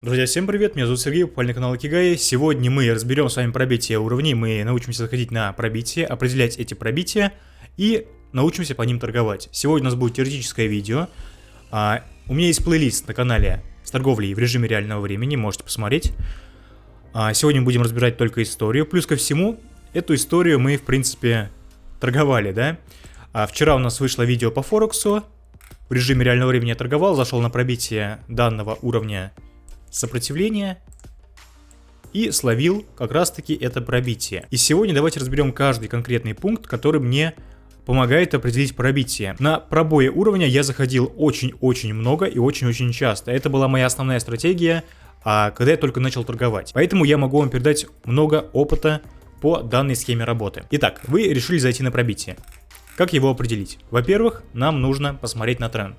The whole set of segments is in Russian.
Друзья, всем привет, меня зовут Сергей, попали на канал Икигай. Сегодня мы разберем с вами пробитие уровней, мы научимся заходить на пробитие, определять эти пробития и научимся по ним торговать. Сегодня у нас будет теоретическое видео. У меня есть плейлист на канале с торговлей в режиме реального времени, можете посмотреть. Сегодня мы будем разбирать только историю, плюс ко всему, эту историю мы в принципе торговали, да? Вчера у нас вышло видео по Форексу, в режиме реального времени я торговал, зашел на пробитие данного уровня сопротивления и словил как раз таки это пробитие. И сегодня давайте разберем каждый конкретный пункт, который мне помогает определить пробитие. На пробое уровня я заходил очень-очень много и очень-очень часто. Это была моя основная стратегия, когда я только начал торговать. Поэтому я могу вам передать много опыта по данной схеме работы. Итак, вы решили зайти на пробитие. Как его определить? Во-первых, нам нужно посмотреть на тренд.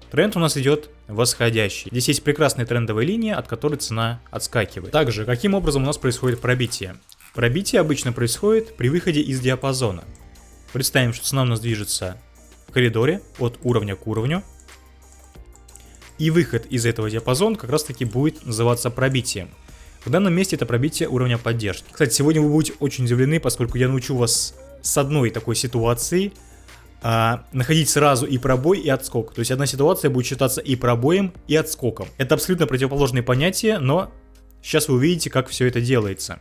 Тренд у нас идет восходящий. Здесь есть прекрасная трендовая линия, от которой цена отскакивает. Также, каким образом у нас происходит пробитие? Пробитие обычно происходит при выходе из диапазона. Представим, что цена у нас движется в коридоре от уровня к уровню. И выход из этого диапазона как раз таки будет называться пробитием. В данном месте это пробитие уровня поддержки. Кстати, сегодня вы будете очень удивлены, поскольку я научу вас с одной такой ситуации находить сразу и пробой, и отскок. То есть одна ситуация будет считаться и пробоем, и отскоком. Это абсолютно противоположные понятия, но сейчас вы увидите, как все это делается.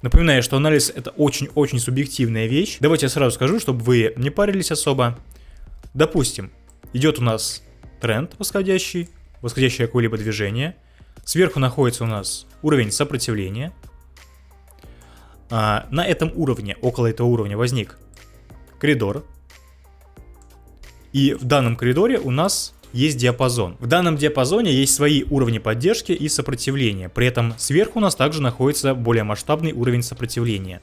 Напоминаю, что анализ это очень-очень субъективная вещь. Давайте я сразу скажу, чтобы вы не парились особо. Допустим, идет у нас тренд восходящее какое-либо движение. Сверху находится у нас уровень сопротивления. На этом уровне, около этого уровня возник коридор. И в данном коридоре у нас есть диапазон. В данном диапазоне есть свои уровни поддержки и сопротивления. При этом сверху у нас также находится более масштабный уровень сопротивления.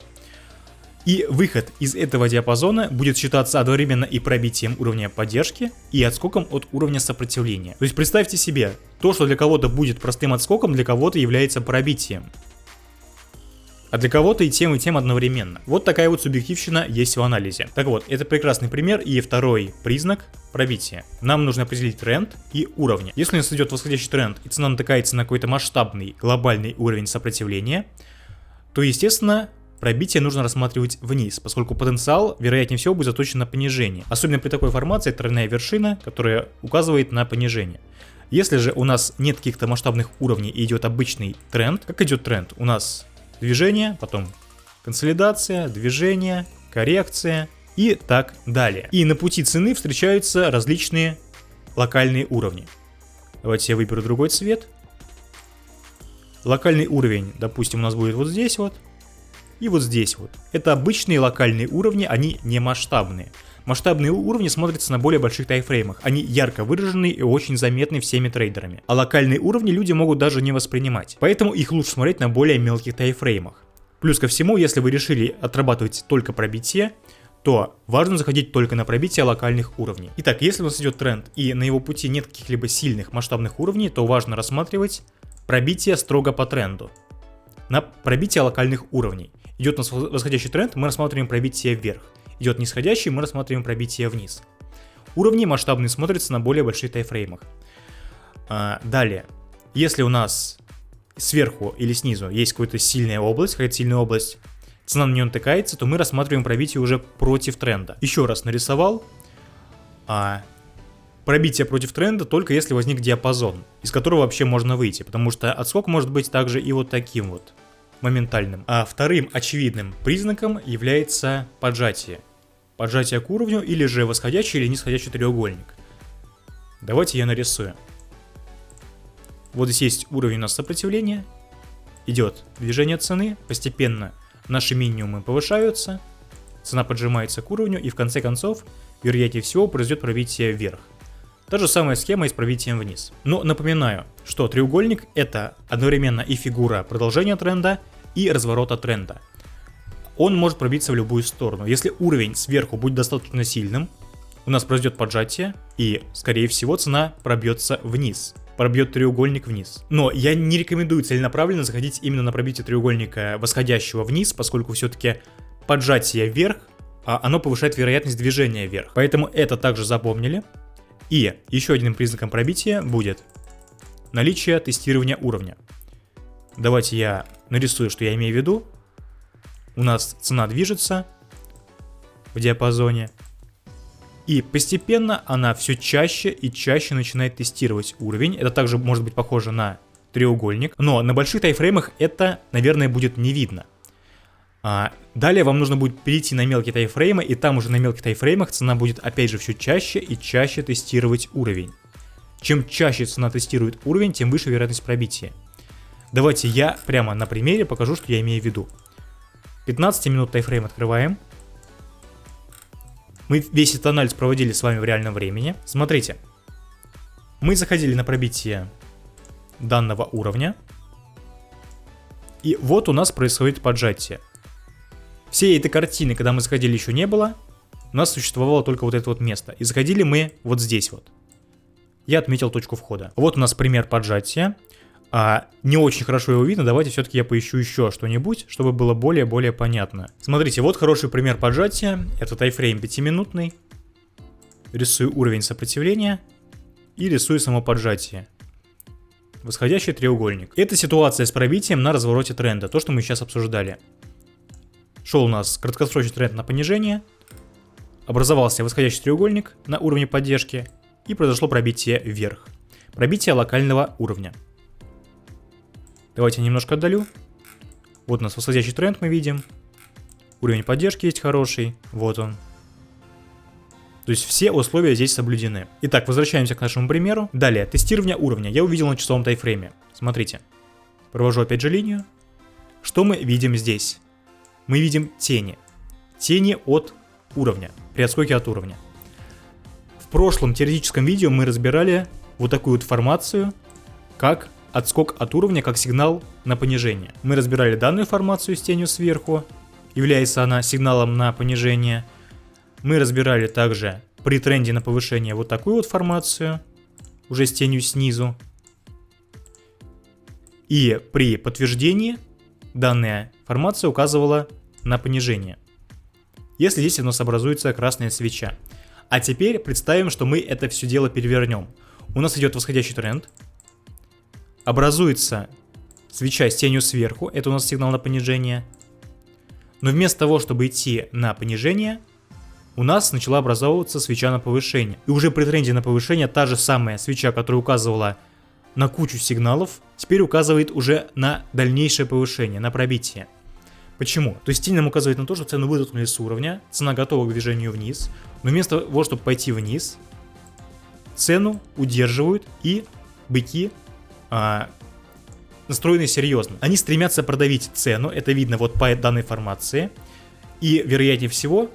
И выход из этого диапазона будет считаться одновременно и пробитием уровня поддержки, и отскоком от уровня сопротивления. То есть представьте себе, то, что для кого-то будет простым отскоком, для кого-то является пробитием. А для кого-то и тем одновременно. Вот такая вот субъективщина есть в анализе. Так вот, это прекрасный пример и второй признак пробития. Нам нужно определить тренд и уровни. Если у нас идет восходящий тренд и цена натыкается на какой-то масштабный глобальный уровень сопротивления, то, естественно, пробитие нужно рассматривать вниз, поскольку потенциал, вероятнее всего, будет заточен на понижение. Особенно при такой формации тройная вершина, которая указывает на понижение. Если же у нас нет каких-то масштабных уровней и идет обычный тренд, как идет тренд? У нас движение, потом консолидация, движение, коррекция и так далее. И на пути цены встречаются различные локальные уровни. Давайте я выберу другой цвет. Локальный уровень, допустим, у нас будет вот здесь вот и вот здесь вот. Это обычные локальные уровни, они не масштабные. Масштабные уровни смотрятся на более больших таймфреймах. Они ярко выражены и очень заметны всеми трейдерами. А локальные уровни люди могут даже не воспринимать. Поэтому их лучше смотреть на более мелких таймфреймах. Плюс ко всему, если вы решили отрабатывать только пробитие, то важно заходить только на пробитие локальных уровней. Итак, если у нас идет тренд и на его пути нет каких-либо сильных масштабных уровней, то важно рассматривать пробитие строго по тренду. На пробитие локальных уровней. Идет у нас восходящий тренд, мы рассматриваем пробитие вверх. Идет нисходящий, мы рассматриваем пробитие вниз. Уровни масштабные смотрятся на более больших таймфреймах. Далее, если у нас сверху или снизу есть какая-то сильная область, цена на нее натыкается, то мы рассматриваем пробитие уже против тренда. Еще раз нарисовал. Пробитие против тренда только если возник диапазон, из которого вообще можно выйти, потому что отскок может быть также и вот таким вот, моментальным. А вторым очевидным признаком является поджатие. Поджатие к уровню или же восходящий или нисходящий треугольник. Давайте я нарисую. Вот здесь есть уровень у нас сопротивления. Идет движение цены, постепенно наши минимумы повышаются, цена поджимается к уровню и в конце концов, вероятнее всего, произойдет пробитие вверх. Та же самая схема и с пробитием вниз. Но напоминаю, что треугольник это одновременно и фигура продолжения тренда, и разворота тренда. Он может пробиться в любую сторону. Если уровень сверху будет достаточно сильным, у нас произойдет поджатие, и, скорее всего, цена пробьется вниз. Пробьет треугольник вниз. Но я не рекомендую целенаправленно заходить именно на пробитие треугольника восходящего вниз, поскольку все-таки поджатие вверх, оно повышает вероятность движения вверх. Поэтому это также запомнили. И еще одним признаком пробития будет наличие тестирования уровня. Давайте я нарисую, что я имею в виду. У нас цена движется в диапазоне. И постепенно она все чаще и чаще начинает тестировать уровень. Это также может быть похоже на треугольник. Но на больших таймфреймах это, наверное, будет не видно. Далее вам нужно будет перейти на мелкие таймфреймы. И там уже на мелких таймфреймах цена будет опять же все чаще и чаще тестировать уровень. Чем чаще цена тестирует уровень, тем выше вероятность пробития. Давайте я прямо на примере покажу, что я имею в виду. 15 минут таймфрейм открываем. Мы весь этот анализ проводили с вами в реальном времени. Смотрите. Мы заходили на пробитие данного уровня. И вот у нас происходит поджатие. Всей этой картины, когда мы заходили, еще не было. У нас существовало только вот это вот место. И заходили мы вот здесь вот. Я отметил точку входа. Вот у нас пример поджатия. Не очень хорошо его видно. Давайте все-таки я поищу еще что-нибудь, чтобы было более понятно. Смотрите, вот хороший пример поджатия. Это таймфрейм 5-минутный. Рисую уровень сопротивления. И рисую само поджатие. Восходящий треугольник. Это ситуация с пробитием на развороте тренда. То, что мы сейчас обсуждали. Шел у нас краткосрочный тренд на понижение. Образовался восходящий треугольник на уровне поддержки. И произошло пробитие вверх. Пробитие локального уровня. Давайте немножко отдалю. Вот у нас восходящий тренд мы видим. Уровень поддержки есть хороший. Вот он. То есть все условия здесь соблюдены. Итак, возвращаемся к нашему примеру. Далее, тестирование уровня. Я увидел на часовом таймфрейме. Смотрите. Провожу опять же линию. Что мы видим здесь? Мы видим тени. Тени от уровня. При отскоке от уровня. В прошлом теоретическом видео мы разбирали вот такую вот формацию, как отскок от уровня, как сигнал на понижение. Мы разбирали данную формацию с тенью сверху, является она сигналом на понижение. Мы разбирали также при тренде на повышение вот такую вот формацию, уже с тенью снизу. И при подтверждении данная формация указывала на понижение, если здесь у нас образуется красная свеча. А теперь представим, что мы это все дело перевернем. У нас идет восходящий тренд. Образуется свеча с тенью сверху, это у нас сигнал на понижение. Но вместо того, чтобы идти на понижение, у нас начала образовываться свеча на повышение. И уже при тренде на повышение та же самая свеча, которая указывала на кучу сигналов, теперь указывает уже на дальнейшее повышение, на пробитие. Почему? То есть тень нам указывает на то, что цену вытолкнули с уровня, цена готова к движению вниз, но вместо того, чтобы пойти вниз, цену удерживают, и быки настроены серьезно. Они стремятся продавить цену, это видно вот по данной формации, и вероятнее всего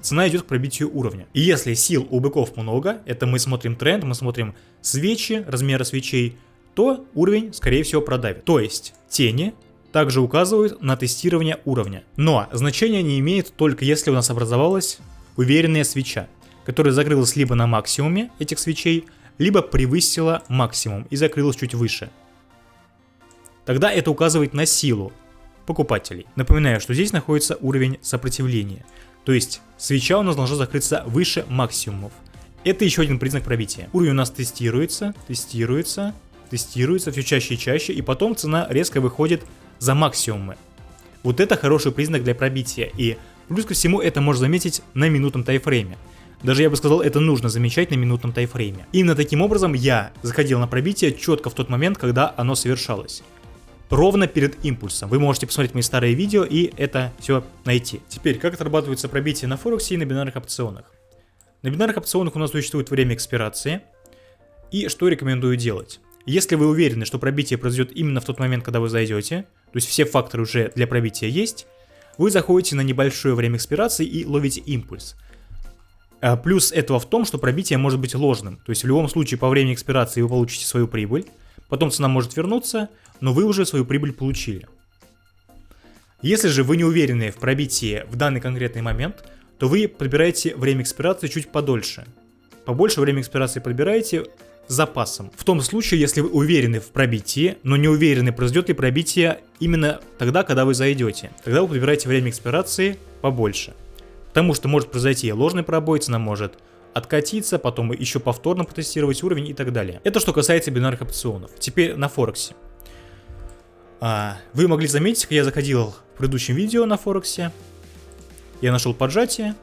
цена идет к пробитию уровня. И если сил у быков много, это мы смотрим тренд, мы смотрим свечи, размеры свечей, то уровень скорее всего продавит. То есть тени также указывают на тестирование уровня. Но значение не имеет только если у нас образовалась уверенная свеча, которая закрылась либо на максимуме этих свечей, либо превысила максимум и закрылась чуть выше. Тогда это указывает на силу покупателей. Напоминаю, что здесь находится уровень сопротивления. То есть свеча у нас должна закрыться выше максимумов. Это еще один признак пробития. Уровень у нас тестируется все чаще и чаще, и потом цена резко выходит за максимумы. Вот это хороший признак для пробития. И плюс ко всему это можно заметить на минутном таймфрейме. Даже я бы сказал, это нужно замечать на минутном таймфрейме. Именно таким образом я заходил на пробитие четко в тот момент, когда оно совершалось. Ровно перед импульсом. Вы можете посмотреть мои старые видео и это все найти. Теперь, как отрабатывается пробитие на Форексе и на бинарных опционах. На бинарных опционах у нас существует время экспирации. И что рекомендую делать? Если вы уверены, что пробитие произойдет именно в тот момент, когда вы зайдете, то есть все факторы уже для пробития есть, вы заходите на небольшое время экспирации и ловите импульс. Плюс этого в том, что пробитие может быть ложным. То есть в любом случае по времени экспирации вы получите свою прибыль, потом цена может вернуться, но вы уже свою прибыль получили. Если же вы не уверены в пробитии в данный конкретный момент, то вы подбираете время экспирации чуть подольше. Побольше время экспирации подбираете с запасом. В том случае, если вы уверены в пробитии, но не уверены, произойдет ли пробитие именно тогда, когда вы зайдете. Тогда вы подбираете время экспирации побольше. Потому что может произойти ложный пробой, цена может откатиться, потом еще повторно потестировать уровень и так далее. Это что касается бинарных опционов. Теперь на Форексе. Вы могли заметить, как я заходил в предыдущем видео на Форексе. Я нашел поджатие,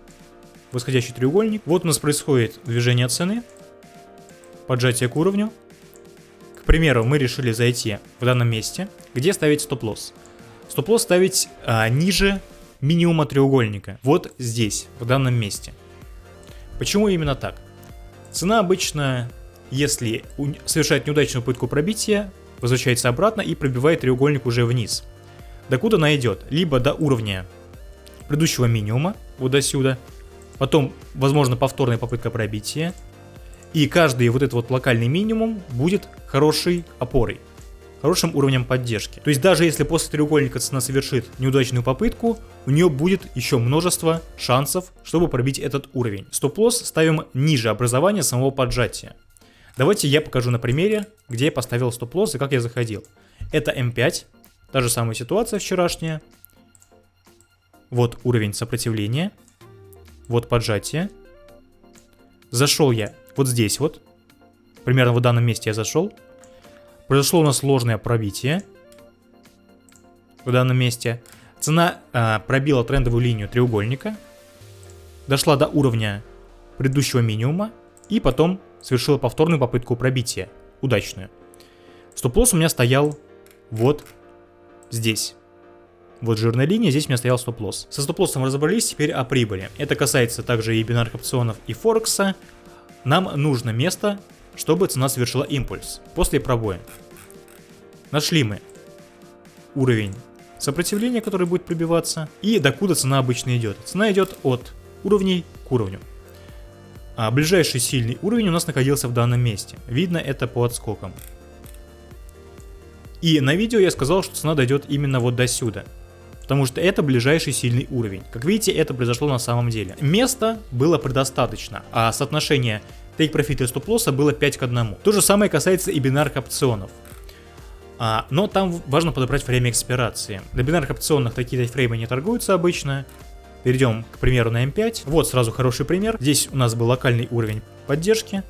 восходящий треугольник. Вот у нас происходит движение цены, поджатие к уровню. К примеру, мы решили зайти в данном месте, где ставить стоп-лосс. Стоп-лосс ставить ниже минимума треугольника. Вот здесь, в данном месте. Почему именно так? Цена обычно, если совершает неудачную попытку пробития, возвращается обратно и пробивает треугольник уже вниз. Докуда она идет? Либо до уровня предыдущего минимума, вот до сюда. Потом, возможно, повторная попытка пробития. И каждый вот этот вот локальный минимум будет хорошей опорой, хорошим уровнем поддержки. То есть даже если после треугольника цена совершит неудачную попытку, у нее будет еще множество шансов, чтобы пробить этот уровень. Стоп-лосс ставим ниже образования самого поджатия. Давайте я покажу на примере, где я поставил стоп-лосс и как я заходил. Это М5, та же самая ситуация вчерашняя. Вот уровень сопротивления, вот поджатие. Зашел я вот здесь вот, примерно в данном месте я зашел. Произошло у нас ложное пробитие в данном месте. Цена пробила трендовую линию треугольника, дошла до уровня предыдущего минимума и потом совершила повторную попытку пробития, удачную. Стоп-лосс у меня стоял вот здесь. Вот жирная линия, здесь у меня стоял стоп-лосс. Со стоп-лоссом разобрались, теперь о прибыли. Это касается также и бинарных опционов, и Форекса. Нам нужно место, чтобы цена совершила импульс после пробоя. Нашли мы уровень сопротивления, который будет пробиваться, и докуда цена обычно идет. Цена идет от уровней к уровню. А ближайший сильный уровень у нас находился в данном месте. Видно это по отскокам. И на видео я сказал, что цена дойдет именно вот до сюда. Потому что это ближайший сильный уровень. Как видите, это произошло на самом деле. Места было предостаточно, а соотношение take profit и стоп-лосса было 5 к 1. То же самое касается и бинарных опционов. Но там важно подобрать время экспирации. На бинарных опционах такие таймфреймы не торгуются обычно. Перейдем, к примеру, на М5. Вот сразу хороший пример. Здесь у нас был локальный уровень поддержки.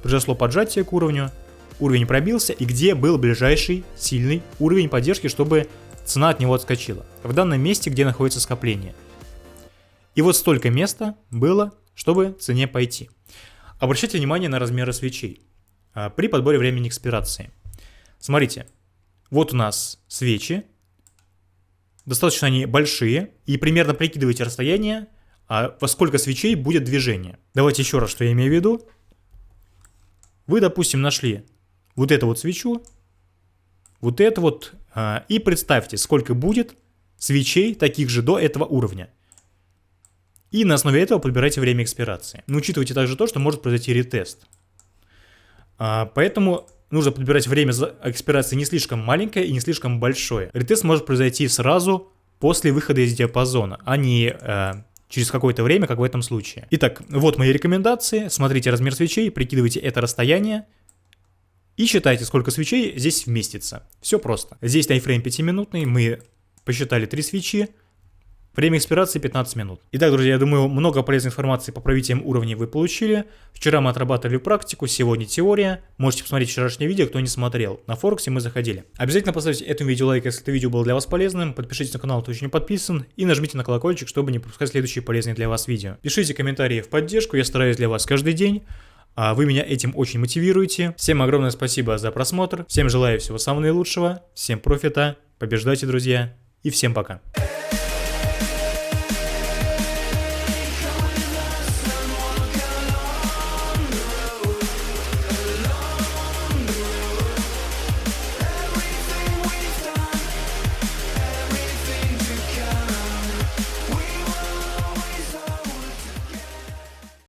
Произошло поджатие к уровню. Уровень пробился. И где был ближайший сильный уровень поддержки, чтобы цена от него отскочила? В данном месте, где находится скопление. И вот столько места было, чтобы цене пойти. Обращайте внимание на размеры свечей при подборе времени экспирации. Смотрите, вот у нас свечи. Достаточно они большие. И примерно прикидывайте расстояние, во сколько свечей будет движение. Давайте еще раз, что я имею в виду. Вы, допустим, нашли вот эту вот свечу. Вот это вот. И представьте, сколько будет свечей таких же до этого уровня. И на основе этого подбирайте время экспирации. Но учитывайте также то, что может произойти ретест. Поэтому нужно подбирать время экспирации не слишком маленькое и не слишком большое. Ретест может произойти сразу после выхода из диапазона, а не через какое-то время, как в этом случае. Итак, вот мои рекомендации. Смотрите размер свечей, прикидывайте это расстояние и считайте, сколько свечей здесь вместится. Все просто. Здесь таймфрейм 5-минутный, мы посчитали 3 свечи. Время экспирации 15 минут. Итак, друзья, я думаю, много полезной информации по пробитиям уровней вы получили. Вчера мы отрабатывали практику, сегодня теория. Можете посмотреть вчерашнее видео, кто не смотрел. На Форексе мы заходили. Обязательно поставьте этому видео лайк, если это видео было для вас полезным. Подпишитесь на канал, кто еще не подписан. И нажмите на колокольчик, чтобы не пропускать следующие полезные для вас видео. Пишите комментарии в поддержку, я стараюсь для вас каждый день. Вы меня этим очень мотивируете. Всем огромное спасибо за просмотр. Всем желаю всего самого наилучшего. Всем профита. Побеждайте, друзья. И всем пока.